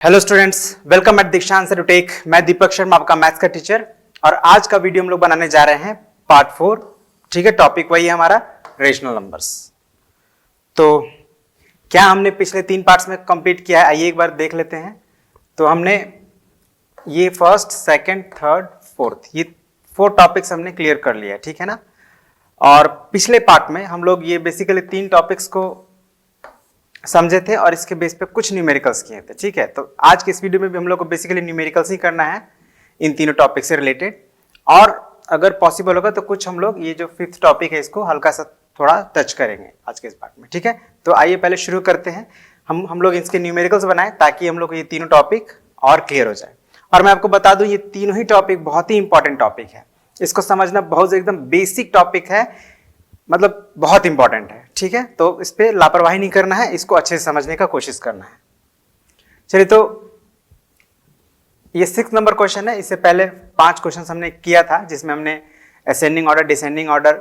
Hello students, welcome eight दीक्षांत से to take. मैं दीपक शर्मा, आपका मैथ्स का टीचर। और आज का वीडियो हम लोग बनाने जा रहे हैं पार्ट 4। ठीक है, टॉपिक वही है हमारा रेशनल नंबर्स। तो क्या हमने पिछले 3 पार्ट्स में कंप्लीट किया है, आइए एक बार देख लेते हैं। तो हमने ये फर्स्ट, सेकंड, थर्ड, फोर्थ, ये 4 टॉपिक्स हमने क्लियर कर लिया है, ठीक है ना। और पिछले पार्ट में हम लोग ये बेसिकली 3 टॉपिक्स को समझे थे और इसके बेस पे कुछ न्यूमेरिकल्स किए थे, ठीक है। तो आज के इस वीडियो में भी हम लोग को बेसिकली न्यूमेरिकल्स ही करना है इन तीनों टॉपिक से रिलेटेड। और अगर पॉसिबल होगा तो कुछ हम लोग ये जो 5th टॉपिक है इसको हल्का सा थोड़ा टच करेंगे आज के इस पार्ट में, ठीक है। तो आइए पहले शुरू करते हैं। हम लोग इसके न्यूमेरिकल्स बनाए ताकि हम लोग ये तीनों टॉपिक और क्लियर हो जाए। और मैं आपको बता दूं, ये तीनों ही टॉपिक बहुत ही इंपॉर्टेंट टॉपिक है। इसको समझना बहुत एकदम बेसिक टॉपिक है, मतलब बहुत इंपॉर्टेंट है, ठीक है। तो इस पे लापरवाही नहीं करना है, इसको अच्छे से समझने का कोशिश करना है। चलिए, तो ये 6 नंबर क्वेश्चन है। इससे पहले 5 क्वेश्चन हमने किया था जिसमें हमने ascending order, descending order,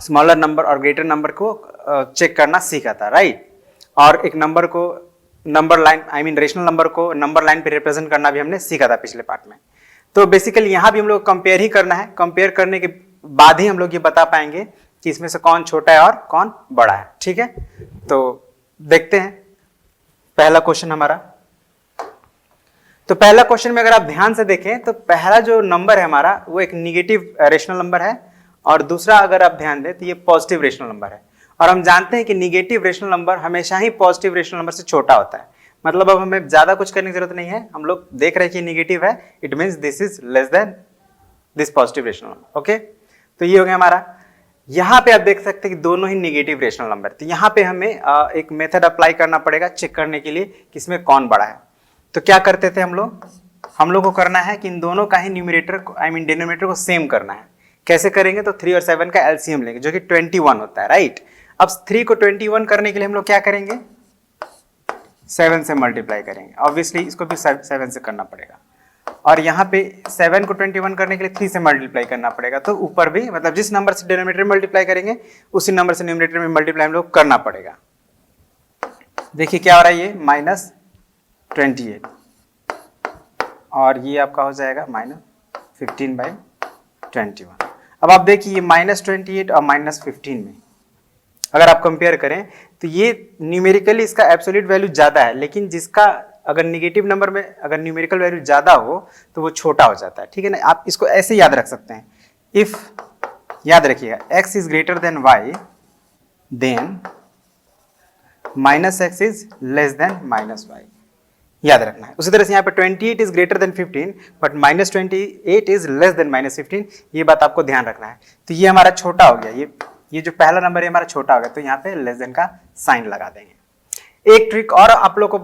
smaller number और ग्रेटर नंबर को चेक करना सीखा था, राइट। और एक नंबर को नंबर लाइन रेशनल नंबर को नंबर लाइन पे रिप्रेजेंट करना भी हमने सीखा था पिछले पार्ट में। तो बेसिकली यहाँ भी हम लोग कंपेयर ही करना है। कंपेयर करने के बाद ही हम लोग ये बता पाएंगे कि इसमें से कौन छोटा है और कौन बड़ा है, ठीक है। तो देखते हैं पहला क्वेश्चन हमारा। तो पहला क्वेश्चन में अगर आप ध्यान से देखें तो पहला जो नंबर है हमारा वो एक निगेटिव रेशनल नंबर है और दूसरा अगर आप ध्यान दें तो ये पॉजिटिव रेशनल नंबर है। और हम जानते हैं कि निगेटिव रेशनल नंबर हमेशा ही पॉजिटिव रेशनल नंबर से छोटा होता है। मतलब अब हमें ज्यादा कुछ करने की जरूरत नहीं है। हम लोग देख रहे हैं कि निगेटिव है, it means this is less then this positive rational number, okay. तो ये हो गया हमारा। यहां पे आप देख सकते हैं कि दोनों ही निगेटिव रेशनल नंबर। तो यहां पे हमें एक मेथड अप्लाई करना पड़ेगा चेक करने के लिए कि इसमें कौन बड़ा है। तो क्या करते थे हम लोग को करना है कि इन दोनों का ही न्यूमरेटर को डिनोमिनेटर को सेम करना है। कैसे करेंगे? तो 3 और 7 का एलसीएम लेंगे जो कि 21 होता है, राइट। अब 3 को 21 करने के लिए हम लोग क्या करेंगे? 7 से मल्टीप्लाई करेंगे। ऑब्वियसली इसको भी 7 से करना पड़ेगा। और यहाँ पे 7 को 21 करने के लिए 3 से मल्टीप्लाई करना पड़ेगा। तो ऊपर भी, मतलब जिस नंबर से डिनोमिनेटर मल्टीप्लाई करेंगे उसी नंबर से न्यूमरेटर में मल्टीप्लाई हम लोग करना पड़ेगा। देखिए क्या हो रहा है, ये -28 और ये आपका हो जाएगा -15/21। अब आप देखिए ये -28 और -15 में अगर आप कंपेयर करें तो ये न्यूमेरिकली इसका एब्सोल्यूट वैल्यू ज्यादा है, लेकिन जिसका अगर निगेटिव नंबर में अगर न्यूमेरिकल वैल्यू ज्यादा हो तो वो छोटा हो जाता है, ठीक है ना। आप इसको ऐसे याद रख सकते हैं। इफ, याद रखिएगा, x is greater than y then -x is less than -y, याद रखना है। उसी तरह से यहाँ पे 28 is greater then 15 but -28 is less then -15, ये बात आपको ध्यान रखना है। तो ये हमारा छोटा हो गया, ये जो पहला नंबर है हमारा छोटा हो गया, तो यहाँ पे लेस देन का साइन लगा देंगे। एक ट्रिक और आप लोग को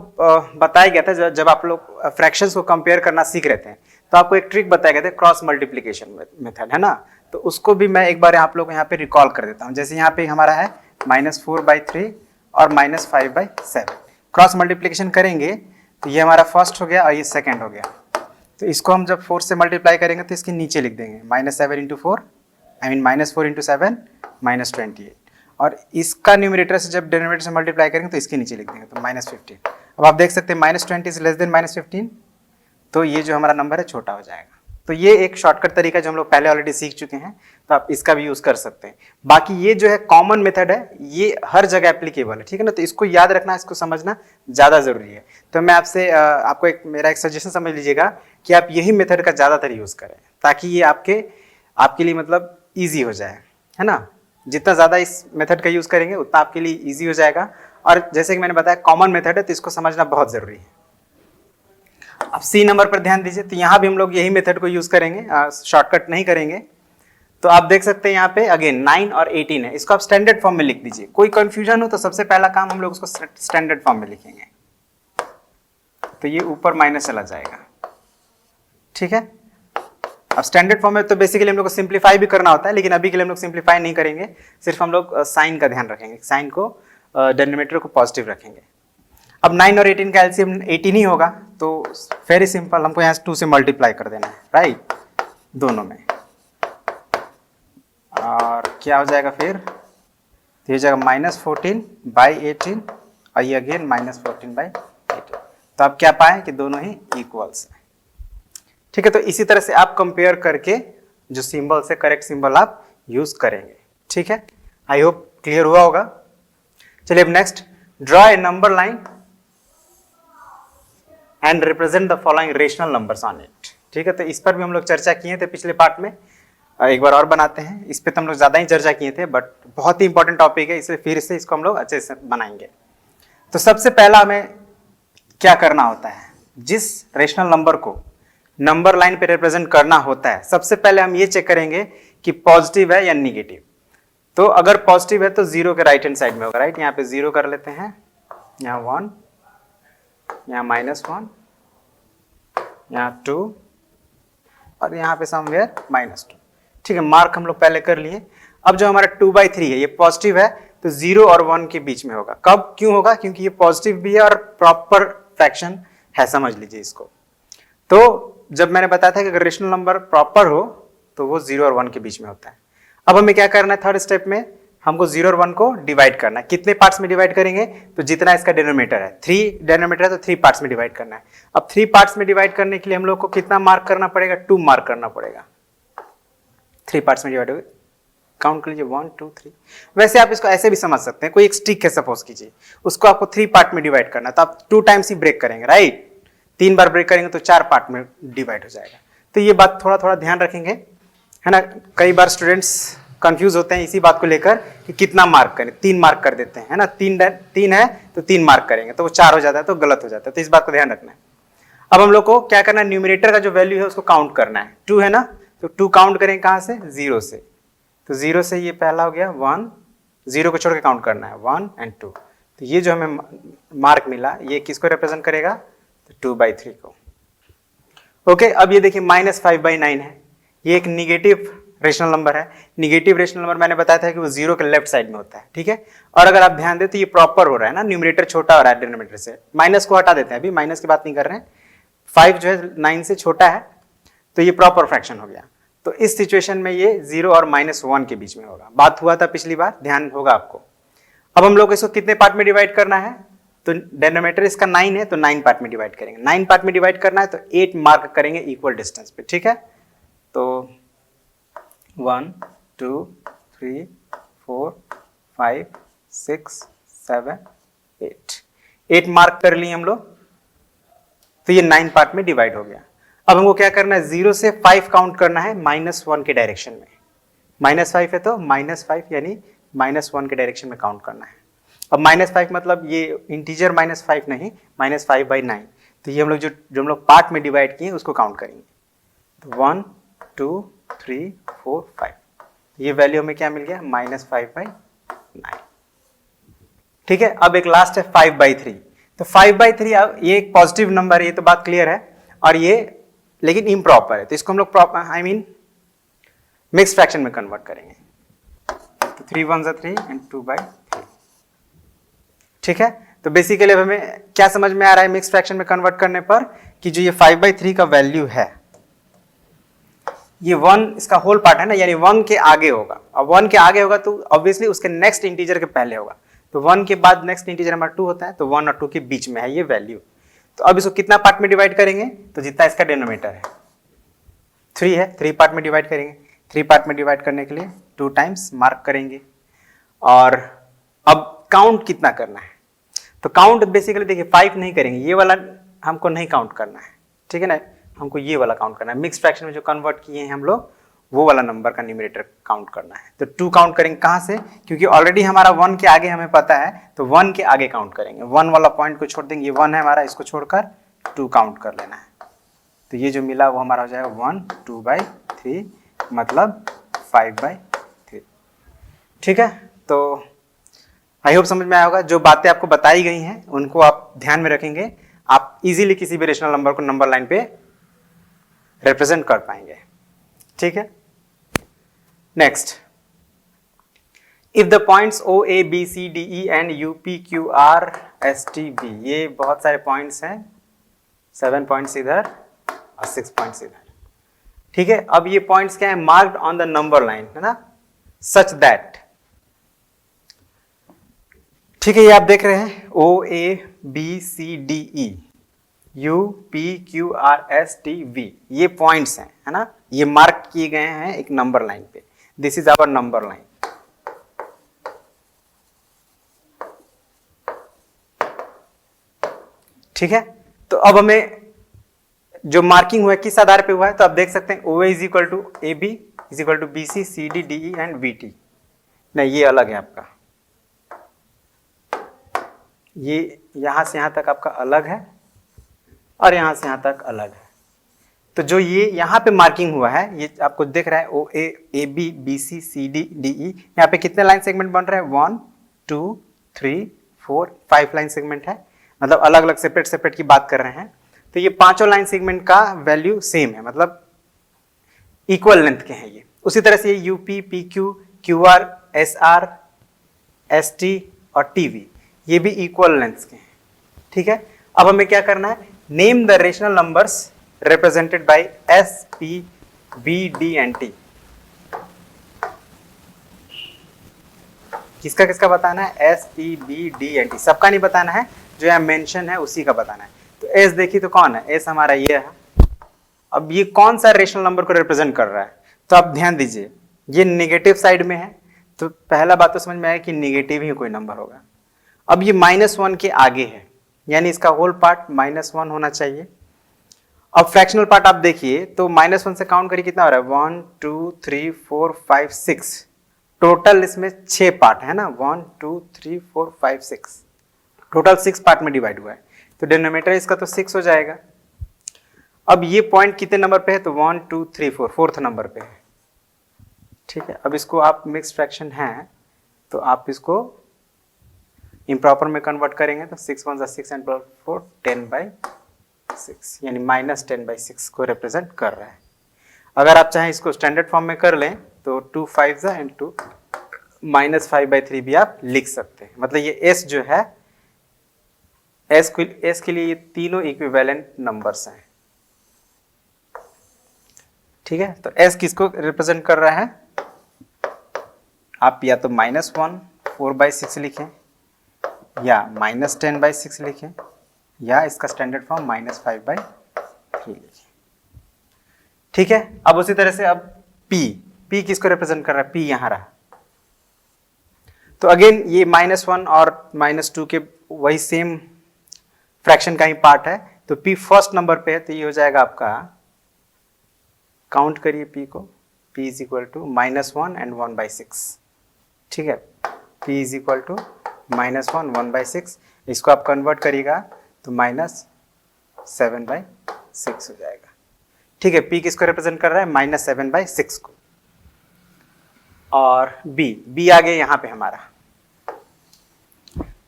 बताया गया था जब आप लोग फ्रैक्शंस को कंपेयर करना सीख रहे थे, तो आपको एक ट्रिक बताया गया था, क्रॉस मल्टीप्लिकेशन मेथड, है ना। तो उसको भी मैं एक बार आप लोग को यहाँ पे रिकॉल कर देता हूँ। जैसे यहाँ पे हमारा है -4/3 और -5/7। क्रॉस मल्टीप्लिकेशन करेंगे तो ये हमारा फर्स्ट हो गया और ये सेकेंड हो गया। तो इसको हम जब 4 से मल्टीप्लाई करेंगे तो इसके नीचे लिख देंगे -7 × 4, I mean -4 × 7 -28। और इसका न्यूमरेटर से जब डिनोमिनेटर से मल्टीप्लाई करेंगे तो इसके नीचे लिख देंगे तो -15। अब आप देख सकते हैं -20 इज लेस देन -15, तो ये जो हमारा नंबर है छोटा हो जाएगा। तो ये एक शॉर्टकट तरीका जो हम लोग पहले ऑलरेडी सीख चुके हैं, तो आप इसका भी यूज कर सकते हैं। बाकी ये जो है कॉमन मेथड है, ये हर जगह एप्लीकेबल है, ठीक है ना। तो इसको याद रखना, इसको समझना ज्यादा जरूरी है। तो मैं आपसे आपको मेरा एक सजेशन समझ लीजिएगा कि आप यही मेथड का ज्यादातर यूज करें ताकि ये आपके लिए मतलब ईजी हो जाए, है ना। जितना ज्यादा इस मेथड का यूज करेंगे उतना आपके लिए इजी हो जाएगा। और जैसे कि मैंने बताया कॉमन मेथड है तो इसको समझना बहुत जरूरी है। अब सी नंबर पर ध्यान दीजिए। तो यहाँ भी हम लोग यही मेथड को यूज करेंगे, शॉर्टकट नहीं करेंगे। तो आप देख सकते हैं यहाँ पे अगेन 9 और 18 है, इसको आप स्टैंडर्ड फॉर्म में लिख दीजिए। कोई कंफ्यूजन हो तो सबसे पहला काम हम लोग उसको स्टैंडर्ड फॉर्म में लिखेंगे, तो ये ऊपर माइनस चला जाएगा, ठीक है। अब स्टैंडर्ड फॉर्म में तो बेसिकली हम लोग को सिंप्लीफाई भी करना होता है, लेकिन अभी के लिए हम लोग सिंप्लीफाई नहीं करेंगे, सिर्फ हम लोग साइन का ध्यान रखेंगे, साइन को डिनोमिनेटर को पॉजिटिव रखेंगे। अब 9 और 18 का एलसीएम 18 ही होगा, तो वेरी सिंपल, हमको यहाँ 2 से मल्टीप्लाई कर देना है, राइट, दोनों में। और क्या हो जाएगा फिर? तो ये हो जाएगा -14/18 और ये अगेन -14/18। तो आप क्या पाए कि दोनों ही इक्वल्स है। ठीक है, तो इसी तरह से आप कंपेयर करके जो सिंबल से करेक्ट सिंबल आप यूज करेंगे। ठीक है, आई होप क्लियर हुआ होगा। चलिए अब next, draw a number line and represent the following rational numbers on it. ठीक है, तो इस पर भी हम लोग चर्चा किए थे पिछले पार्ट में, एक बार और बनाते हैं। इस पे तो हम लोग ज्यादा ही चर्चा किए थे, बट बहुत ही इंपॉर्टेंट टॉपिक है, इसलिए फिर से इसको हम लोग अच्छे से बनाएंगे। तो सबसे पहला हमें क्या करना होता है, जिस रेशनल नंबर को नंबर लाइन पे रिप्रेजेंट करना होता है, सबसे पहले हम ये चेक करेंगे कि पॉजिटिव है या निगेटिव। तो अगर पॉजिटिव है तो जीरो के राइट हैंड साइड में होगा, राइट। यहाँ पे जीरो कर लेते हैं, यहाँ 1, यहाँ -1, यहाँ 2 और यहाँ पे समवेयर -2। ठीक है, मार्क हम लोग पहले कर लिए। अब जो हमारा 2/3 है ये पॉजिटिव है, तो 0 और 1 के बीच में होगा। कब क्यों होगा, क्योंकि ये पॉजिटिव भी है और प्रॉपर फ्रैक्शन है, समझ लीजिए इसको। तो जब मैंने बताया था कि अगर रेशनल नंबर प्रॉपर हो तो वो 0 और 1 के बीच में होता है। अब हमें क्या करना है, थर्ड स्टेप में हमको 0 और 1 को डिवाइड करना है। कितने पार्ट्स में डिवाइड करेंगे, तो जितना इसका डिनोमिनेटर है, 3 डिनोमिनेटर है तो 3 पार्ट्स में डिवाइड करना है। अब 3 पार्ट्स में डिवाइड करने के लिए हम लोग को कितना मार्क करना पड़ेगा, 2 मार्क करना पड़ेगा। 3 पार्ट्स में डिवाइड हो, काउंट कर लीजिए 1 2 3। वैसे आप इसको ऐसे भी समझ सकते हैं, कोई एक स्टिक है सपोज कीजिए, उसको आपको 3 पार्ट में डिवाइड करना है, तो आप 2 टाइम्स ही ब्रेक करेंगे, राइट। 3 बार ब्रेक करेंगे तो 4 पार्ट में डिवाइड हो जाएगा। तो ये बात थोड़ा थोड़ा ध्यान रखेंगे, है ना। कई बार स्टूडेंट्स कंफ्यूज होते हैं इसी बात को लेकर कि कितना मार्क करें, 3 मार्क कर देते हैं, है ना। 3 है तो 3 मार्क करेंगे, तो वो 4 हो जाता है, तो गलत हो जाता है। तो इस बात को ध्यान रखना है। अब हम लोग को क्या करना है, न्यूमरेटर का जो वैल्यू है उसको काउंट करना है। 2 है ना, तो 2 काउंट करेंगे कहाँ से, 0 से। तो 0 से ये पहला हो गया 1, 0 को छोड़ के काउंट करना है 1 और 2। तो ये जो हमें मार्क मिला ये किसको रिप्रेजेंट करेगा, तो 2/3 को। ओके, अब ये देखिए -5/9 है, ये एक निगेटिव रेशनल नंबर है। निगेटिव रेशनल नंबर मैंने बताया था कि वो 0 के लेफ्ट साइड में होता है। ठीक है, और अगर आप ध्यान दें तो ये प्रॉपर हो रहा है ना, न्यूमरेटर छोटा हो रहा है डिनोमिनेटर से। माइनस को हटा देते हैं, अभी माइनस की बात नहीं कर रहे हैं। 5 जो है 9 से छोटा है, तो ये प्रॉपर फ्रैक्शन हो गया। तो इस सिचुएशन में ये 0 और -1 के बीच में होगा। बात हुआ था पिछली बार, ध्यान होगा आपको। अब हम लोग इसको कितने पार्ट में डिवाइड करना है, तो डिनोमिनेटर इसका 9 है तो 9 पार्ट में डिवाइड करेंगे। 9 पार्ट में डिवाइड करना है तो 8 मार्क करेंगे इक्वल डिस्टेंस पे। ठीक है, तो 1 2 3 4 5 6 7 8 मार्क कर लिए हम लोग। तो ये 9 पार्ट में डिवाइड हो गया। अब हमको क्या करना है, 0 से 5 काउंट करना है -1 के डायरेक्शन में। -5 है तो -5 यानी -1 के डायरेक्शन में काउंट करना है। अब -5 मतलब ये इंटीजर -5 नहीं, -5/9। तो ये हम लोग जो हम लोग पार्ट में डिवाइड किए उसको काउंट करेंगे। तो 1 2 3 4 5, ये वैल्यू हमें क्या मिल गया, -5/9। ठीक है, अब एक लास्ट है 5/3। तो 5/3 अब ये एक पॉजिटिव नंबर है, ये तो बात क्लियर है, और ये लेकिन इम्प्रॉपर है, तो इसको हम लोग प्रॉपर मिक्स फ्रैक्शन में कन्वर्ट करेंगे। तो 3 1 3 एंड 2/3। ठीक है, तो बेसिकली अब हमें क्या समझ में आ रहा है मिक्स फ्रैक्शन में कन्वर्ट करने पर, कि जो ये 5/3 का वैल्यू है, ये 1 इसका होल पार्ट है ना, यानी 1 के आगे होगा। अब 1 के आगे होगा तो ऑब्वियसली उसके नेक्स्ट इंटीजर के पहले होगा। तो 1 के बाद नेक्स्ट इंटीजर हमारा 2 होता है, तो 1 और 2 के बीच में है ये वैल्यू। तो अब इसको कितना पार्ट में डिवाइड करेंगे, तो जितना इसका डिनोमिनेटर है 3 है, 3 पार्ट में डिवाइड करेंगे। 3 पार्ट में डिवाइड करने के लिए 2 टाइम्स मार्क करेंगे। और अब काउंट कितना करना है, तो काउंट बेसिकली देखिए 5 नहीं करेंगे, ये वाला हमको नहीं काउंट करना है। ठीक है ना, हमको ये वाला काउंट करना है। मिक्स फ्रैक्शन में जो कन्वर्ट किए हैं हम लोग, वो वाला नंबर का न्यूमरेटर काउंट करना है। तो 2 काउंट करेंगे कहाँ से, क्योंकि ऑलरेडी हमारा 1 के आगे हमें पता है, तो 1 के आगे काउंट करेंगे। 1 वाला पॉइंट को छोड़ देंगे, ये 1 है हमारा, इसको छोड़कर 2 काउंट कर लेना है। तो ये जो मिला वो हमारा हो जाएगा 1 2/3 मतलब 5/3। ठीक है, तो आई होप समझ में आया होगा। जो बातें आपको बताई गई हैं उनको आप ध्यान में रखेंगे, आप इजीली किसी भी रेशनल नंबर को नंबर लाइन पे रिप्रेजेंट कर पाएंगे। ठीक है, next, if the points O A B C D E and U P Q R S T B, ये बहुत सारे पॉइंट्स हैं, 7 पॉइंट्स इधर और 6 पॉइंट्स इधर। ठीक है, अब ये पॉइंट्स क्या है, marked on the number line, है ना, सच दैट। ठीक है, ये आप देख रहे हैं O A B C D E, UPQRSTV ये पॉइंट्स हैं, है ना, ये मार्क किए गए हैं एक नंबर लाइन पे। This is our number line. ठीक है, तो अब हमें जो मार्किंग हुआ है किस आधार पे हुआ है, तो आप देख सकते हैं OA is equal to AB is equal to BC CD DE and VT। नहीं, ये अलग है आपका, ये यहां से यहां तक आपका अलग है और यहां से यहां तक अलग है। तो जो ये यहां पे मार्किंग हुआ है ये आपको दिख रहा है OA AB BC CD DE, यहाँ पे कितने लाइन सेगमेंट बन रहे हैं, 1 2 3 4 5 लाइन सेगमेंट है, मतलब अलग अलग सेपरेट सेपरेट की बात कर रहे हैं। तो ये पांचों लाइन सेगमेंट का वैल्यू सेम है, मतलब इक्वल लेंथ के हैं ये। उसी तरह से ये UP PQ QR SR ST और TV ये भी इक्वल लेंथ के हैं। ठीक है, अब हमें क्या करना है, name the rational numbers represented by S, P, B, D and T। किसका किसका बताना है, S, P, B, D and T, सबका नहीं बताना है, जो यहाँ मेंशन है उसी का बताना है। तो S देखिए तो कौन है, S हमारा ये है। अब ये कौन सा रेशनल नंबर को रिप्रेजेंट कर रहा है, तो आप ध्यान दीजिए ये नेगेटिव साइड में है, तो पहला बात तो समझ में आया कि नेगेटिव ही कोई नंबर होगा। अब ये -1 के आगे है, यानी इसका होल पार्ट -1 होना चाहिए। अब फ्रैक्शनल पार्ट आप देखिए तो -1 से काउंट करिए कितना हो रहा है, 1 2 3 4 5 6, टोटल इसमें 6 पार्ट है ना, 1 2 3 4 5 6, टोटल 6 पार्ट में डिवाइड हुआ है, तो डिनोमिनेटर इसका तो 6 हो जाएगा। अब ये पॉइंट कितने नंबर पे है, तो 1 2 3 4 फोर्थ नंबर पे है। ठीक है, अब इसको आप मिक्स फ्रैक्शन है तो आप इसको इम्प्रॉपर में कन्वर्ट करेंगे तो 6 1 6 एंड 4 10/6, यानी -10/6 को रिप्रेजेंट कर रहा है। अगर आप चाहें इसको स्टैंडर्ड फॉर्म में कर लें तो 2 5 एंड 2 -5/3 भी आप लिख सकते हैं। मतलब ये S जो है, S के लिए ये तीनों इक्विवेलेंट नंबर्स हैं। ठीक है, तो S किसको रिप्रेजेंट कर रहा है, आप या तो -1 4/6 लिखें या -10/6 लिखें या इसका स्टैंडर्ड फॉर्म -5/3 लिखें। ठीक है, अब उसी तरह से अब P किसको रिप्रेजेंट कर रहा है, P यहां रहा, तो अगेन ये -1 और -2 के वही सेम फ्रैक्शन का ही पार्ट है, तो P फर्स्ट नंबर पे है, तो ये हो जाएगा आपका, काउंट करिए P को, P is equal to -1 and 1/6। ठीक है, P इज इक्वल टू -1 1/6, इसको आप कन्वर्ट करिएगा तो -7/6 हो जाएगा। ठीक है, P किसको रिप्रेजेंट कर रहा है, -7/6 को। और B आ गया यहाँ पे हमारा,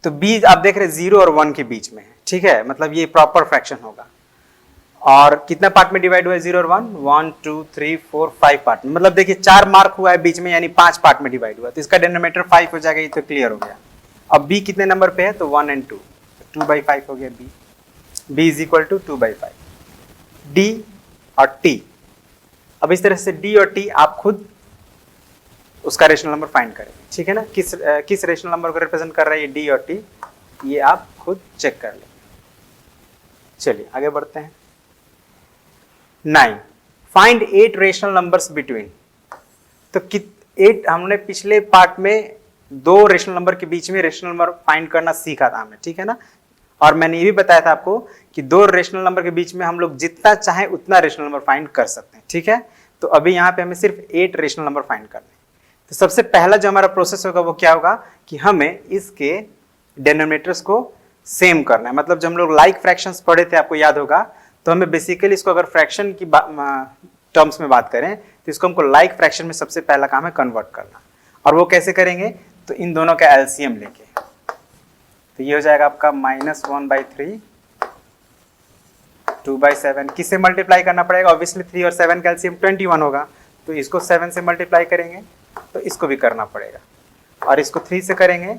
तो B आप देख रहे हैं 0 और 1 के बीच में है। ठीक है, मतलब ये प्रॉपर फ्रैक्शन होगा। और कितना पार्ट में डिवाइड हुआ है 0 और 1 2 3 4 5 पार्ट में, मतलब देखिए 4 मार्क हुआ है बीच में, यानी 5 पार्ट में डिवाइड हुआ, तो इसका डिनोमिनेटर 5 हो जाएगा। ये तो क्लियर हो गया। अब B कितने नंबर पे है, तो 1 और 2, 2/5 हो गया B is equal to 2/5। D और T, अब इस तरह से D और T आप खुद उसका रेशनल नंबर फाइंड करेंगे। ठीक है ना, किस रेशनल नंबर को रिप्रेजेंट कर रहा है ये D और T, ये आप खुद चेक कर लेंगे। चलिए आगे बढ़ते हैं। 9 फाइंड 8 रेशनल नंबर्स बिटवीन, तो 8 हमने पिछले पार्ट में 2 रेशनल नंबर के बीच में रेशनल नंबर फाइंड करना सीखा था हमने। ठीक है ना, और मैंने ये भी बताया था आपको कि 2 रेशनल नंबर के बीच में हम लोग जितना चाहे उतना रेशनल नंबर फाइंड कर सकते हैं। ठीक है, तो अभी यहाँ पे हमें सिर्फ 8 रेशनल नंबर फाइंड करने हैं। तो सबसे पहला जो हमारा प्रोसेस होगा वो क्या होगा कि हमें इसके डिनोमिनेटर्स को सेम करना है। मतलब जब हम लोग लाइक फ्रैक्शंस पढ़े थे, आपको याद होगा, तो हमें बेसिकली इसको अगर फ्रैक्शन की टर्म्स में बात करें तो इसको हमको लाइक फ्रैक्शन में सबसे पहला काम है कन्वर्ट करना। और वो कैसे करेंगे, तो इन दोनों का एलसीएम लेके, तो ये हो जाएगा आपका -1/3 2/7। किससे मल्टीप्लाई करना पड़ेगा, ऑब्वियसली 3 और 7 का एलसीएम 21 होगा, तो इसको 7 से मल्टीप्लाई करेंगे तो इसको भी करना पड़ेगा, और इसको 3 से करेंगे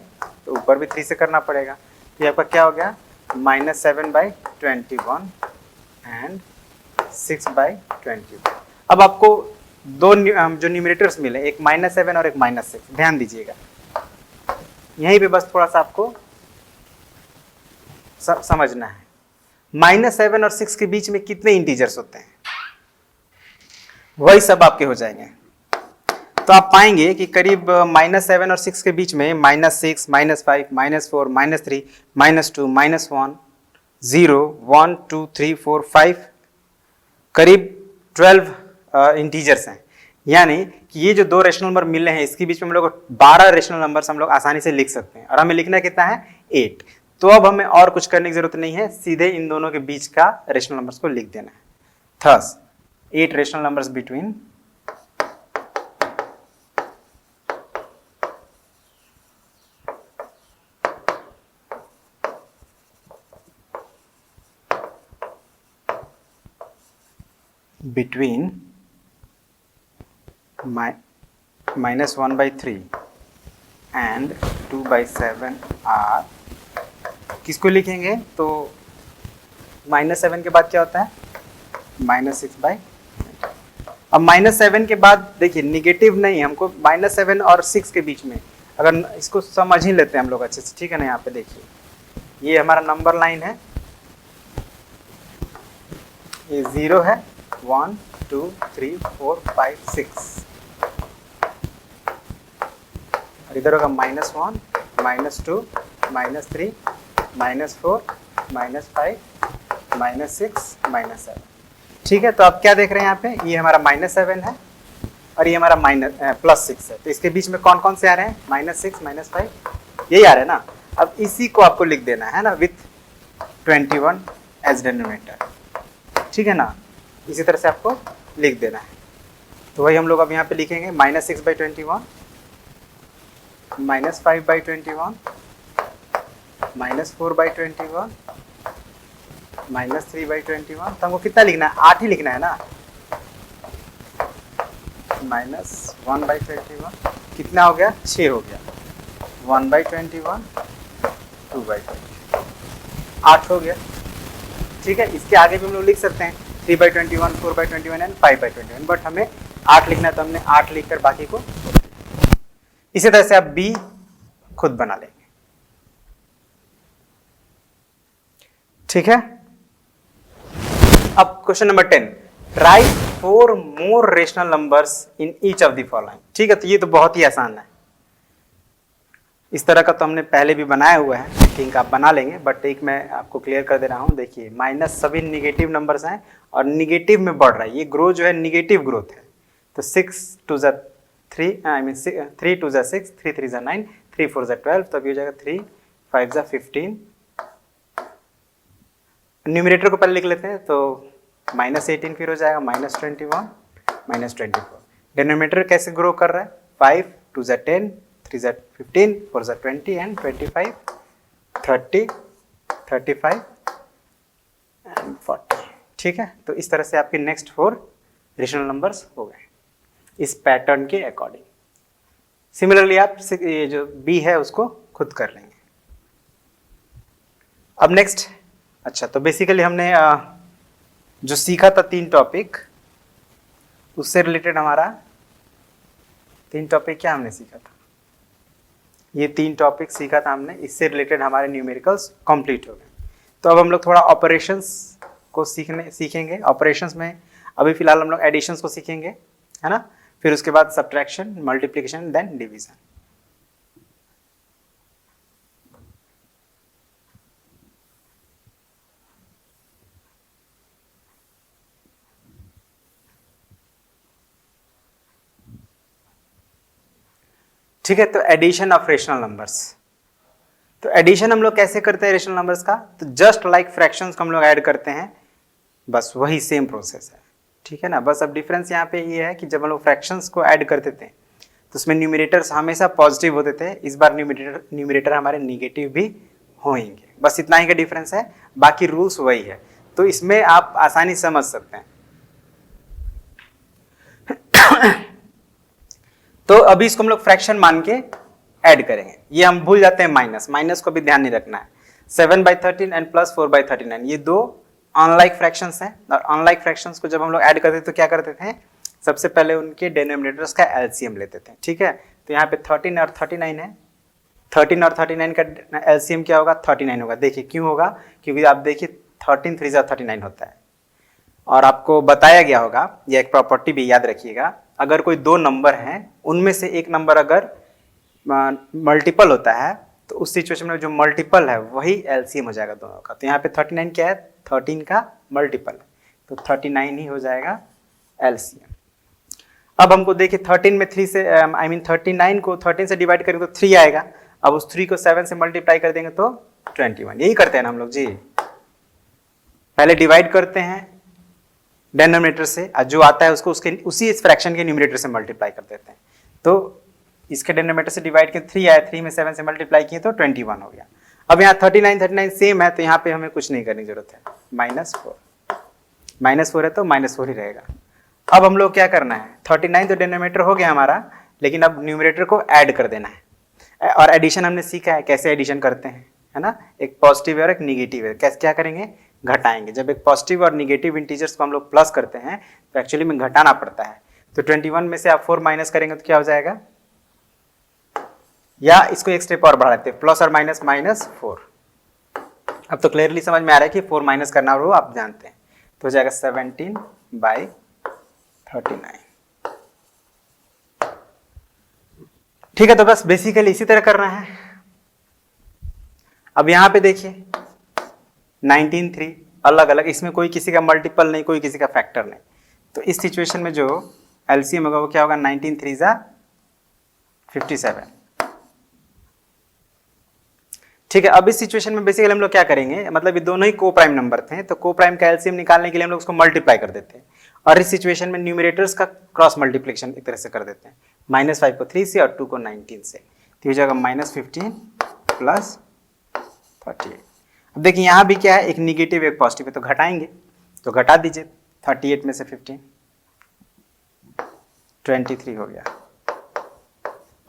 तो ऊपर भी 3 से करना पड़ेगा। तो ये आपका क्या हो गया, -7/21 एंड 6/21। अब आपको दो जो न्यूमरेटर्स मिले, एक -7 और एक -6, ध्यान दीजिएगा यहीं पे बस थोड़ा सा आपको समझना है। -7 और 6 के बीच में कितने इंटीजर्स होते हैं, वही सब आपके हो जाएंगे। तो आप पाएंगे कि करीब -7 और 6 के बीच में -6, -5, -4, -3, -2, -1, 0, 1, 2, 3, 4, 5 करीब 12 इंटीजर्स हैं। यानी कि ये जो दो रेशनल नंबर मिले हैं इसके बीच में हम लोग 12 रेशनल नंबर्स हम लोग आसानी से लिख सकते हैं, और हमें लिखना कितना है 8। तो अब हमें और कुछ करने की जरूरत नहीं है, सीधे इन दोनों के बीच का रेशनल नंबर्स को लिख देना है। Thus 8 rational numbers between -1/3 and 2/7 are, किसको लिखेंगे तो -7 के बाद क्या होता है -6/। अब -7 के बाद देखिए निगेटिव नहीं, हमको -7 और 6 के बीच में, अगर इसको समझ ही लेते हैं हम लोग अच्छे से, ठीक है ना। यहाँ पे देखिए ये हमारा नंबर लाइन है, ये 0 है, 1, 2, 3, 4, 5, 6, और इधर होगा -1, -2, -3, -4, -5, -6, -7। ठीक है, तो आप क्या देख रहे हैं यहाँ पे, ये हमारा -7 है और ये हमारा +6 है। तो इसके बीच में कौन कौन से आ रहे हैं, -6, -5, यही आ रहे हैं ना। अब इसी को आपको लिख देना है ना विथ 21 एज डिनोमिनेटर, ठीक है ना। इसी तरह से आपको लिख देना है। तो वही हम लोग अब यहाँ पे लिखेंगे -6/21, -5/21, -4/21, -3/21। तो हमको कितना लिखना है, 8 ही लिखना है ना। -1/21 कितना हो गया, 6 हो गया। 1/21, 2/21, 8 हो गया। ठीक है, इसके आगे भी हम लोग लिख सकते हैं 3/21, 4/21 एंड 5/21, बट हमें 8 लिखना है तो हमने 8 लिखकर बाकी को। इसी तरह से आप बी खुद बना लेंगे, ठीक है। अब question number 10, right 4 more rational numbers in each of the following. ठीक है, तो ये तो बहुत ही आसान है, इस तरह का तो हमने पहले भी बनाया हुआ है, आई थिंक आप बना लेंगे, बट एक मैं आपको क्लियर कर दे रहा हूँ। देखिए माइनस सभी निगेटिव नंबर्स हैं और निगेटिव में बढ़ रहा है, ये ग्रोथ जो है निगेटिव ग्रोथ है। तो 6 2 ज़ा 3, आई मीन 3 2 ज़ा 6, 3 3 ज़ा 9, 3 4 ज़ा 12, तब ये हो जाएगा 3 5 ज़ा 15। न्यूमरेटर को पहले लिख लेते हैं, तो -18 फिर हो जाएगा -21 -24। डिनोमिनेटर कैसे ग्रो कर रहा है, 5 2 ज़ा 10, 3 ज़ा 15, 4 ज़ा 20 एंड 25, 30, 35 एंड 40। ठीक है, तो इस तरह से आपके नेक्स्ट 4 रेशनल नंबर्स हो गए इस पैटर्न के अकॉर्डिंग। सिमिलरली आप ये जो बी है उसको खुद कर लेंगे। अब नेक्स्ट, अच्छा तो बेसिकली हमने जो सीखा था 3 टॉपिक, उससे रिलेटेड हमारा 3 टॉपिक क्या हमने सीखा था, ये 3 टॉपिक सीखा था हमने, इससे रिलेटेड हमारे न्यूमेरिकल्स कंप्लीट हो गए। तो अब हम लोग थोड़ा ऑपरेशंस को सीखेंगे। ऑपरेशंस में अभी फिलहाल हम लोग एडिशंस को सीखेंगे, है ना, फिर उसके बाद सब्ट्रैक्शन, मल्टीप्लिकेशन, देन डिवीजन। ठीक है, तो एडिशन ऑफ रेशनल नंबर्स। तो एडिशन हम लोग कैसे करते हैं रेशनल नंबर्स का, तो जस्ट लाइक फ्रैक्शंस को हम लोग ऐड करते हैं, बस वही सेम प्रोसेस है। ठीक है ना, बस अब डिफरेंस यहाँ पे ये है कि जब हम लोग फ्रैक्शंस को ऐड करते थे तो उसमें न्यूमरेटर्स हमेशा पॉजिटिव होते थे, इस बार न्यूमरेटर हमारे निगेटिव भी होंगे, बस इतना ही का डिफरेंस है, बाकी रूल्स वही है। तो इसमें आप आसानी समझ सकते हैं। तो अभी इसको हम लोग फ्रैक्शन मान के ऐड करेंगे, ये हम भूल जाते हैं माइनस को भी ध्यान नहीं रखना है। 7/13 एंड +4/39 ये 2 अनलाइक फ्रैक्शंस हैं, और अनलाइक फ्रैक्शंस को जब हम लोग ऐड करते थे तो क्या करते थे, सबसे पहले उनके डिनोमिनेटर्स का एलसीएम लेते थे। ठीक है, तो यहाँ पे 13 और 39 है, 13 और 39 का एलसीएम क्या होगा, 39 होगा। देखिए क्यों होगा, क्योंकि आप देखिए 13 3 39 होता है। और आपको बताया गया होगा, यह एक प्रॉपर्टी भी याद रखिएगा, अगर कोई दो नंबर हैं उनमें से एक नंबर अगर मल्टीपल होता है तो उस सिचुएशन में जो मल्टीपल है वही एलसीएम हो जाएगा दोनों का। तो यहाँ पे 39 क्या है, 13 का मल्टीपल है, तो 39 ही हो जाएगा एलसीएम। अब हमको देखिए 13 में 3 से 39 को 13 से डिवाइड करेंगे तो 3 आएगा। अब उस 3 को 7 से मल्टीप्लाई कर देंगे तो 21। यही करते हैं ना हम लोग जी, पहले डिवाइड करते हैं डिनोमिनेटर से, जो आता है उसको उसके उसी इस फ्रैक्शन के न्यूमरेटर से मल्टीप्लाई कर देते हैं। तो इसके डिनोमिनेटर से डिवाइड किया 3 आया, 3 में 7 से मल्टीप्लाई किए तो 21 हो गया। अब यहाँ 39 सेम है तो यहाँ पे हमें कुछ नहीं करने की जरूरत है, -4 है तो -4 ही रहेगा। अब हम लोग क्या करना है, 39 तो डिनोमिनेटर हो गया हमारा, लेकिन अब न्यूमरेटर को ऐड कर देना है। और एडिशन हमने सीखा है कैसे एडिशन करते हैं, है ना, एक पॉजिटिव है और एक निगेटिव है। कैसे क्या करेंगे, घटाएंगे। जब एक पॉजिटिव और निगेटिव इंटीजर्स को हम लोग प्लस करते हैं तो एक्चुअली में घटाना पड़ता है। तो 21 में से आप 4 माइनस करेंगे तो क्या हो जाएगा, या इसको एक स्टेप और बढ़ाते हैं, प्लस और माइनस -4। अब तो क्लियरली समझ में आ रहा है कि 4 माइनस करना हो आप जानते हैं, तो हो जाएगा 17/39। ठीक है, तो बस बेसिकली इसी तरह करना है। अब यहां पे देखिए 19 3 अलग अलग, इसमें कोई किसी का मल्टीपल नहीं, कोई किसी का फैक्टर नहीं। तो इस सिचुएशन में जो एलसीएम होगा वो क्या होगा, 19 3 × 57। ठीक है, अब इस सिचुएशन में बेसिकली हम लोग क्या करेंगे, मतलब ये दोनों ही को प्राइम नंबर थे तो को प्राइम का एलसीएम निकालने के लिए हम लोग उसको मल्टीप्लाई कर देते हैं। और इस सिचुएशन में न्यूमरेटर्स का क्रॉस मल्टीप्लिकेशन एक तरह से कर देते हैं, -5 को 3 से और 2 को 19 से, तो हो जाएगा -15 + 38। अब देखिए यहाँ भी क्या है, एक निगेटिव एक पॉजिटिव है, तो घटाएंगे, तो घटा दीजिए 38 में से 15, 23 हो गया।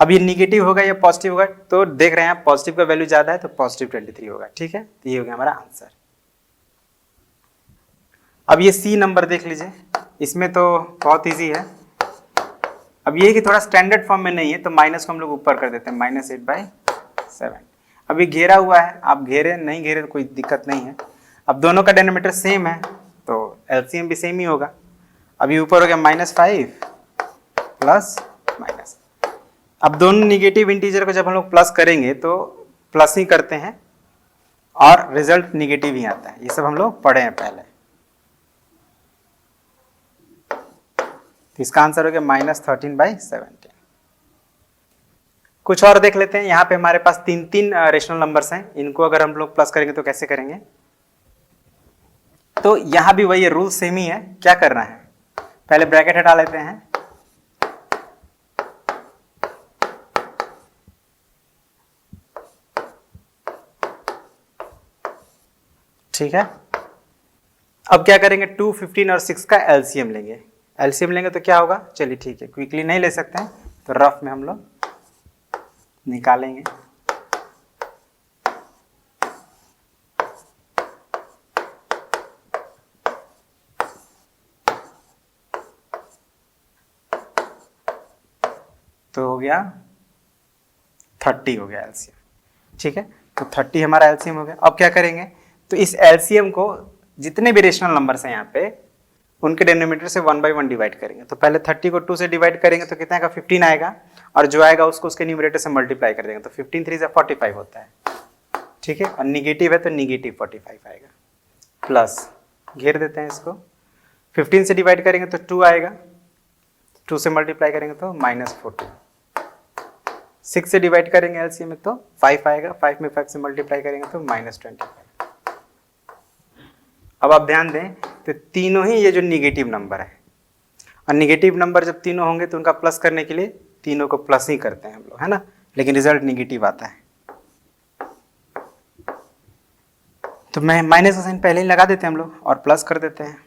अब ये निगेटिव होगा या पॉजिटिव होगा, तो देख रहे हैं पॉजिटिव का वैल्यू ज्यादा है तो पॉजिटिव 23 होगा। ठीक है, तो ये हो गया हमारा आंसर। अब ये सी नंबर देख लीजिए, इसमें तो बहुत इजी है। अब ये कि थोड़ा स्टैंडर्ड फॉर्म में नहीं है तो माइनस को हम लोग ऊपर कर देते हैं, -8/7। अब ये घेरा हुआ है, आप घेरे नहीं घेरे तो कोई दिक्कत नहीं है। अब दोनों का डिनोमिनेटर सेम है तो एलसीएम भी सेम ही होगा। अब ये ऊपर हो गया -5 प्लस माइनस। अब दोनों निगेटिव इंटीजर को जब हम लोग प्लस करेंगे तो प्लस ही करते हैं और रिजल्ट निगेटिव ही आता है, ये सब हम लोग पढ़े हैं पहले। तो इसका आंसर हो गया -13/17। कुछ और देख लेते हैं। यहाँ पे हमारे पास 3 रेशनल नंबर्स हैं, इनको अगर हम लोग प्लस करेंगे तो कैसे करेंगे, तो यहाँ भी वही रूल सेम ही है। क्या करना है, पहले ब्रैकेट हटा लेते हैं, ठीक है। अब क्या करेंगे, 2, 15 और 6 का एलसीएम लेंगे। एलसीएम लेंगे तो क्या होगा, चलिए ठीक है, क्विकली नहीं ले सकते हैं तो रफ में हम लोग निकालेंगे। तो हो गया 30 हो गया एलसीएम। ठीक है, तो 30 हमारा एलसीएम हो गया। अब क्या करेंगे, तो इस एलसीएम को जितने भी रेशनल नंबर्स हैं यहाँ पे उनके डिनोमिनेटर से 1/1 डिवाइड करेंगे। तो पहले 30 को 2 से डिवाइड करेंगे तो कितना का 15 आएगा, और जो आएगा उसको उसके न्यूमरेटर से मल्टीप्लाई कर देंगे तो 15 3 × 45 होता है। ठीक है, और निगेटिव है तो -45 आएगा, प्लस घेर देते हैं इसको, 15 से डिवाइड करेंगे तो 2 आएगा, 2 से मल्टीप्लाई करेंगे तो -14, 6 से डिवाइड करेंगे एलसीएम में तो 5 आएगा, 5 में 5 से मल्टीप्लाई करेंगे तो -25। अब आप ध्यान दें तो तीनों ही ये जो निगेटिव नंबर है, और निगेटिव नंबर जब तीनों होंगे तो उनका प्लस करने के लिए तीनों को प्लस ही करते हैं हम लोग, है ना, लेकिन रिजल्ट निगेटिव आता है। तो मैं माइनस का साइन पहले ही लगा देते हैं हम लोग और प्लस कर देते हैं,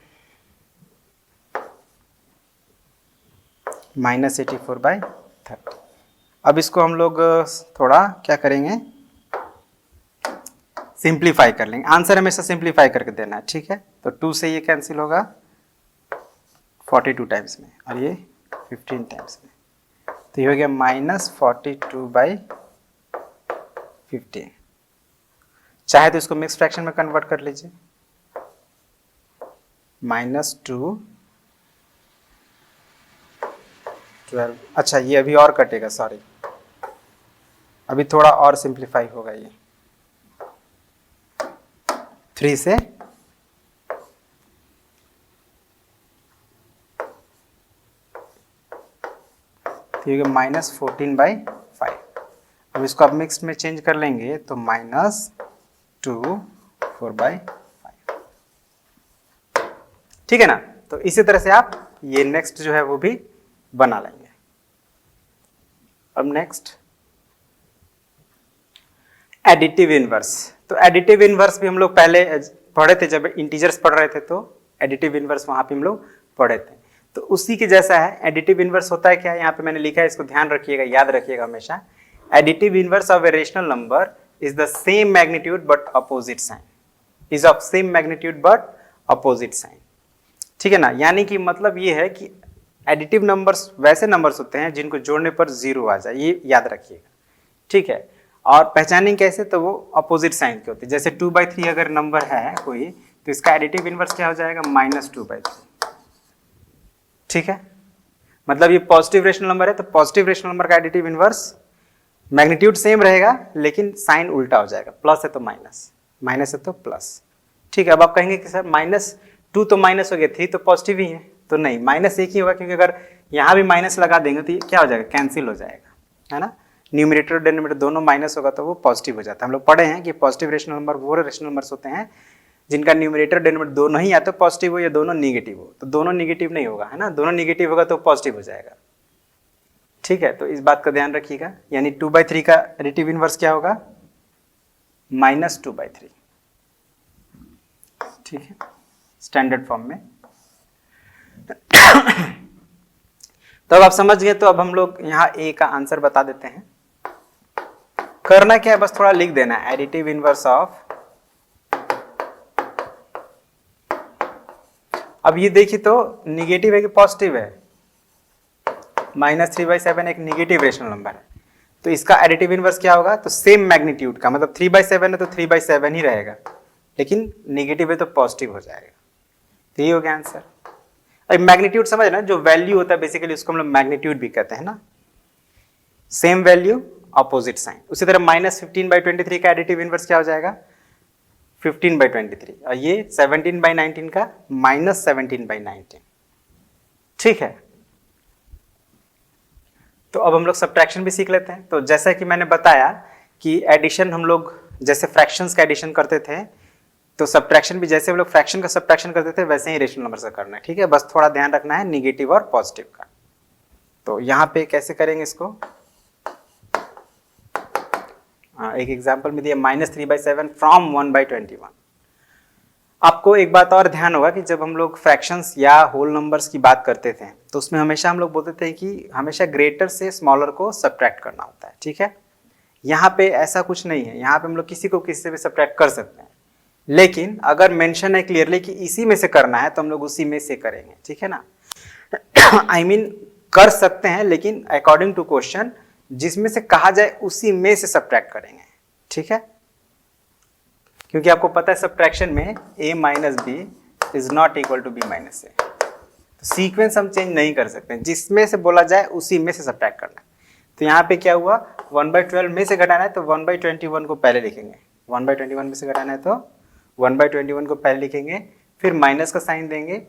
-84/30। अब इसको हम लोग थोड़ा क्या करेंगे, सिंप्लीफाई कर लेंगे। आंसर हमेशा सिंप्लीफाई करके देना है, ठीक है। तो 2 से ये कैंसिल होगा 42 टाइम्स में और ये 15 टाइम्स में, तो ये हो गया -42/15। चाहे तो इसको मिक्स फ्रैक्शन में कन्वर्ट कर लीजिए, -2 12। अच्छा ये अभी और कटेगा, सॉरी, अभी थोड़ा और सिंप्लीफाई होगा ये 3 से -14/5। अब इसको आप मिक्स में चेंज कर लेंगे तो -2 4/5। ठीक है ना। तो इसी तरह से आप ये नेक्स्ट जो है वो भी बना लेंगे। अब नेक्स्ट एडिटिव इनवर्स। तो एडिटिव इनवर्स भी हम लोग पहले पढ़े थे, जब इंटीजर्स पढ़ रहे थे तो एडिटिव इनवर्स वहां पे हम लोग पढ़े थे। तो उसी के जैसा है। एडिटिव इनवर्स होता है क्या, यहाँ पे मैंने लिखा है, इसको ध्यान रखिएगा, याद रखिएगा हमेशा। Additive inverse of a rational number is the same magnitude but opposite sign, is of same magnitude but opposite sign. ठीक है ना। यानी कि मतलब ये है कि एडिटिव नंबर्स वैसे नंबर्स होते हैं जिनको जोड़ने पर 0 आ जाए, ये याद रखिएगा। ठीक है। और पहचानेंगे कैसे, तो वो अपोजिट साइन के होते हैं। जैसे 2/3 अगर नंबर है कोई, तो इसका एडिटिव इनवर्स क्या हो जाएगा, -2/3। ठीक है। मतलब ये पॉजिटिव रेशनल नंबर है तो पॉजिटिव रेशनल नंबर का एडिटिव इनवर्स मैग्नीट्यूड सेम रहेगा लेकिन साइन उल्टा हो जाएगा, प्लस है तो माइनस, माइनस है तो प्लस। ठीक है। अब आप कहेंगे कि सर -2 तो माइनस हो गया, 3 तो पॉजिटिव ही है, तो नहीं, माइनस एक ही होगा, क्योंकि अगर यहाँ भी माइनस लगा देंगे तो ये क्या हो जाएगा, कैंसिल हो जाएगा, है ना। न्यूमरेटर और डिनोमिनेटर दोनों माइनस होगा तो वो पॉजिटिव हो जाता है। हम लोग पढ़े हैं कि पॉजिटिव रेशनल नंबर वो रेशनल नंबर्स होते हैं जिनका न्यूमरेटर डिनोमिनेटर दोनों ही या तो पॉजिटिव हो या दोनों निगेटिव हो। तो दोनों निगेटिव नहीं होगा, है ना, दोनों निगेटिव होगा तो पॉजिटिव हो जाएगा। ठीक है। तो इस बात का ध्यान रखिएगा। यानी 2/3 का एडिटिव इनवर्स क्या होगा, -2/3। ठीक है, स्टैंडर्ड फॉर्म में। तो अब आप समझ गए, तो अब हम लोग यहाँ ए का आंसर बता देते हैं। करना क्या है, बस थोड़ा लिख देना है, एडिटिव इनवर्स ऑफ। अब ये देखिए तो निगेटिव है कि पॉजिटिव है, -3/7 एक निगेटिव रेशनल नंबर है, तो इसका एडिटिव इनवर्स क्या होगा, तो सेम मैग्नीट्यूड का, मतलब 3/7 है तो 3/7 ही रहेगा, लेकिन निगेटिव है तो पॉजिटिव हो जाएगा। तो ये हो गया आंसर। अब मैग्नीट्यूड समझ ना, जो वैल्यू होता है बेसिकली उसको हम लोग मैग्नीट्यूड भी कहते हैं ना, सेम वैल्यू अपोजिट साइन। उसी तरह -15/23 का एडिटिव इनवर्स क्या हो जाएगा, 15/23, और ये 17/19 का -17/19। ठीक है। तो अब हम लोग सब्ट्रैक्शन भी सीख लेते हैं। तो जैसा कि मैंने बताया कि एडिशन हम लोग जैसे फ्रैक्शंस का एडिशन करते थे, तो सब्ट्रैक्शन भी जैसे हम लोग फ्रैक्शन का सब्ट्रैक्शन करते थे वैसे ही रेशनल नंबर से करना है। ठीक है, बस थोड़ा ध्यान रखना है निगेटिव और पॉजिटिव का। तो यहाँ पे कैसे करेंगे इसको, एक एग्जांपल में दिया -3/7 फ्रॉम 1/21। आपको एक बात और ध्यान होगा कि जब हम लोग फ्रैक्शंस या होल नंबर्स की बात करते थे तो उसमें हमेशा हम लोग बोलते थे कि हमेशा ग्रेटर से स्मॉलर को सब्ट्रैक्ट करना होता है। ठीक है, यहाँ पे ऐसा कुछ नहीं है, यहाँ पे हम लोग किसी को किसी से भी सब्ट्रैक्ट कर सकते हैं, लेकिन अगर मेंशन है क्लियरली कि इसी में से करना है तो हम लोग उसी में से करेंगे। ठीक है ना, I mean, कर सकते हैं लेकिन अकॉर्डिंग टू क्वेश्चन जिसमें से कहा जाए उसी में से सब्ट्रैक्ट करेंगे। ठीक है, क्योंकि आपको पता है सब्ट्रैक्शन में a minus B is not equal to b minus A, तो सीक्वेंस हम चेंज नहीं कर सकते, जिसमें से बोला जाए उसी में से सब्ट्रैक्ट करना है। तो यहाँ पे क्या हुआ, 1/12 में से घटाना है तो 1/21 को पहले लिखेंगे, 1/21 में से घटाना है तो 1/21 को पहले लिखेंगे, फिर माइनस का साइन देंगे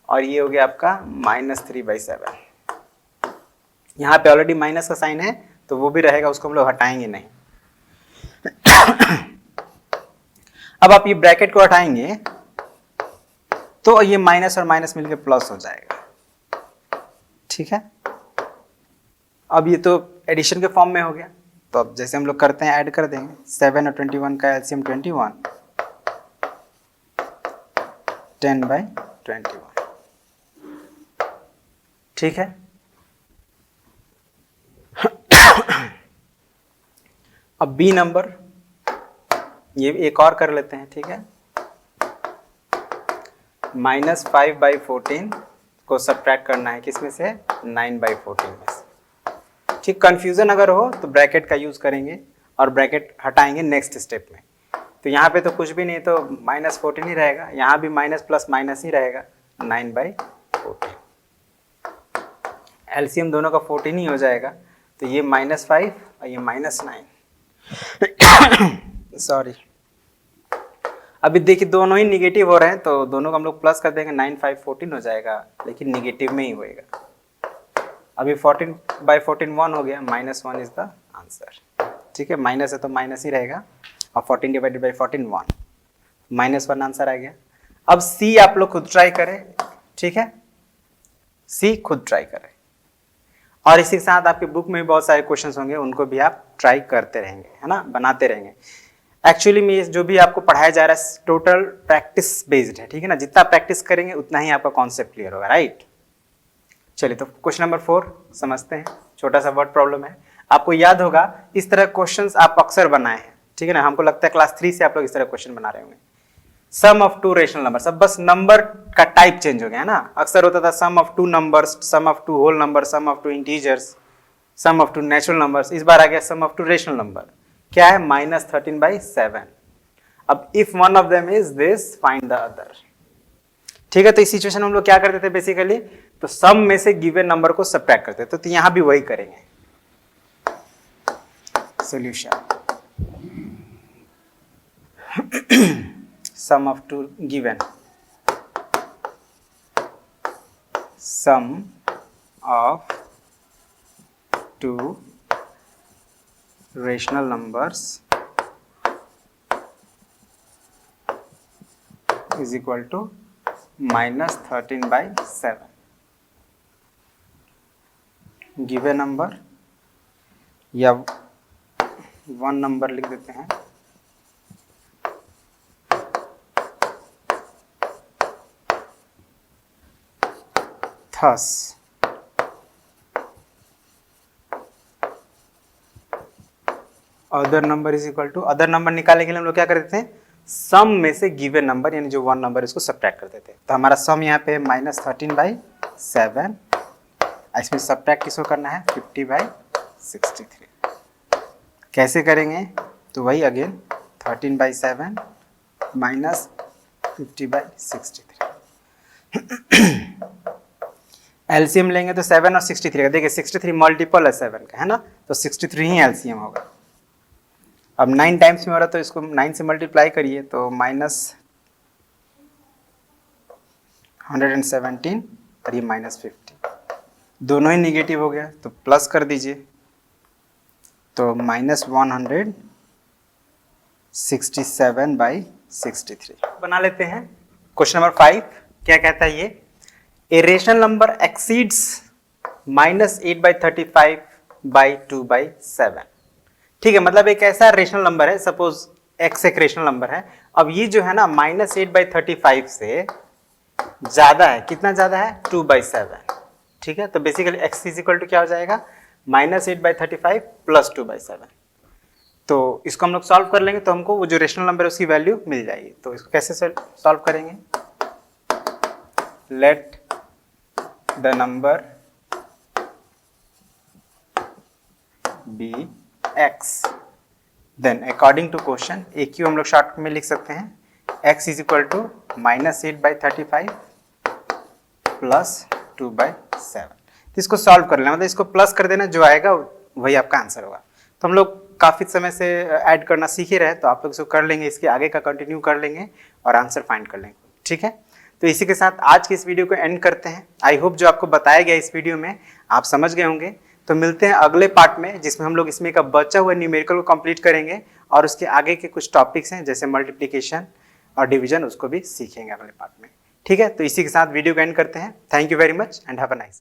और ये हो गया आपका -3/7। यहाँ पे ऑलरेडी माइनस का साइन है तो वो भी रहेगा, उसको हम लोग हटाएंगे नहीं। अब आप ये ब्रैकेट को हटाएंगे तो ये माइनस और माइनस मिलकर प्लस हो जाएगा। ठीक है, अब ये तो एडिशन के फॉर्म में हो गया, तो अब जैसे हम लोग करते हैं ऐड कर देंगे, 7 और 21 का एलसीएम 21, 10/21। ठीक है, अब बी नंबर ये एक और कर लेते हैं। ठीक है, -5/14 को सब्ट्रैक्ट करना है किसमें से, 9/14 में से। ठीक, कंफ्यूजन अगर हो तो ब्रैकेट का यूज करेंगे और ब्रैकेट हटाएंगे नेक्स्ट स्टेप में। तो यहाँ पे तो कुछ भी नहीं, तो -14 ही रहेगा, यहाँ भी माइनस प्लस माइनस ही रहेगा, 9/14। एलसीएम दोनों का 14 ही हो जाएगा, तो ये -5 और ये -9। सॉरी, अभी देखिए दोनों ही निगेटिव हो रहे हैं, तो दोनों को हम लोग प्लस कर देंगे, 9 5 14 हो जाएगा, लेकिन निगेटिव में ही होएगा। अभी 14/14 1 हो गया, -1 इज द आंसर। ठीक है, माइनस है तो माइनस ही रहेगा, और 14 डिवाइडेड बाई 14 1, -1 आंसर आ गया। अब सी आप लोग खुद ट्राई करें, ठीक है, सी खुद ट्राई करें, और इसी के साथ आपके बुक में भी बहुत सारे क्वेश्चंस होंगे, उनको भी आप ट्राई करते रहेंगे, है ना, बनाते रहेंगे। एक्चुअली में जो भी आपको पढ़ाया जा रहा है टोटल प्रैक्टिस बेस्ड है, ठीक है ना, जितना प्रैक्टिस करेंगे उतना ही आपका कॉन्सेप्ट क्लियर होगा, राइट। चलिए, तो क्वेश्चन नंबर 4 समझते हैं। छोटा सा वर्ड प्रॉब्लम है, आपको याद होगा इस तरह क्वेश्चंस आप अक्सर बनाए हैं, ठीक है ना, हमको लगता है क्लास 3 से आप लोग इस तरह क्वेश्चन बना रहे होंगे। सम ऑफ टू रेशनल नंबर, सब बस नंबर का टाइप चेंज हो गया है ना। अक्सर होता था sum of two numbers, sum of two whole number, sum of two integers, sum of two natural numbers. इस बार आ गया sum of two rational number. क्या है? -13/7। अब if one of them is this, find the other. ठीक है, तो इस सिचुएशन में हम लोग क्या करते थे बेसिकली, तो सम में से गिवन नंबर को सब्ट्रैक्ट करते थे, तो यहां भी वही करेंगे। Solution sum of two given, sum of two rational numbers is equal to -13/7। Given number या वन नंबर लिख देते हैं, thus other number is equal to, other number निकालने के लिए हम लोग क्या करते थे, सम में से गिवन नंबर यानी जो वन नंबर इसको सब्ट्रैक्ट करते थे। तो हमारा सम यहाँ पे -13/7, इसमें सब्ट्रैक्ट किसको करना है, 50/63। कैसे करेंगे, तो वही अगेन 13/7 -50/63। एलसीएम लेंगे तो 7 और 63 का, देखिए 63 मल्टीपल है 7 का, है ना, तो 63 ही एलसीएम होगा। अब 9 टाइम्स में हो रहा है तो इसको 9 से मल्टीप्लाई करिए, तो -117 और ये -50, दोनों ही निगेटिव हो गया, तो प्लस कर दीजिए, तो -167/63 बना लेते हैं। क्वेश्चन नंबर 5 क्या कहता है ये, ए रेशनल नंबर एक्सीड्स -8/35/2/7। ठीक है, मतलब एक ऐसा रेशनल नंबर है, सपोज x एक रेशनल नंबर है, अब ये जो है ना -8/35 से ज्यादा है, कितना ज्यादा है, 2/7। ठीक है, तो basically x is equal to क्या हो जाएगा, -8/35 + 2/7। तो इसको हम लोग सॉल्व कर लेंगे, तो हमको वो जो रेशनल नंबर है उसकी वैल्यू मिल जाएगी। तो इसको कैसे सॉल्व करेंगे, let the number be x, then according to question AQ हम लोग शॉर्ट में लिख सकते हैं, x इज इक्वल टू -8/35 + 2/7। इसको सॉल्व कर लेना, मतलब इसको प्लस कर देना, जो आएगा वही आपका आंसर होगा। तो हम लोग काफ़ी समय से ऐड करना सीख ही रहे, तो आप लोग इसको कर लेंगे, इसके आगे का कंटिन्यू कर लेंगे और आंसर फाइंड कर लेंगे। ठीक है, तो इसी के साथ आज की इस वीडियो को एंड करते हैं। आई होप जो आपको बताया गया इस वीडियो में आप समझ गए होंगे। तो मिलते हैं अगले पार्ट में, जिसमें हम लोग इसमें का बचा हुआ न्यूमेरिकल को कंप्लीट करेंगे और उसके आगे के कुछ टॉपिक्स हैं जैसे मल्टीप्लिकेशन और डिवीजन, उसको भी सीखेंगे अगले पार्ट में। ठीक है, तो इसी के साथ वीडियो को एंड करते हैं। Thank you very much and have a nice day.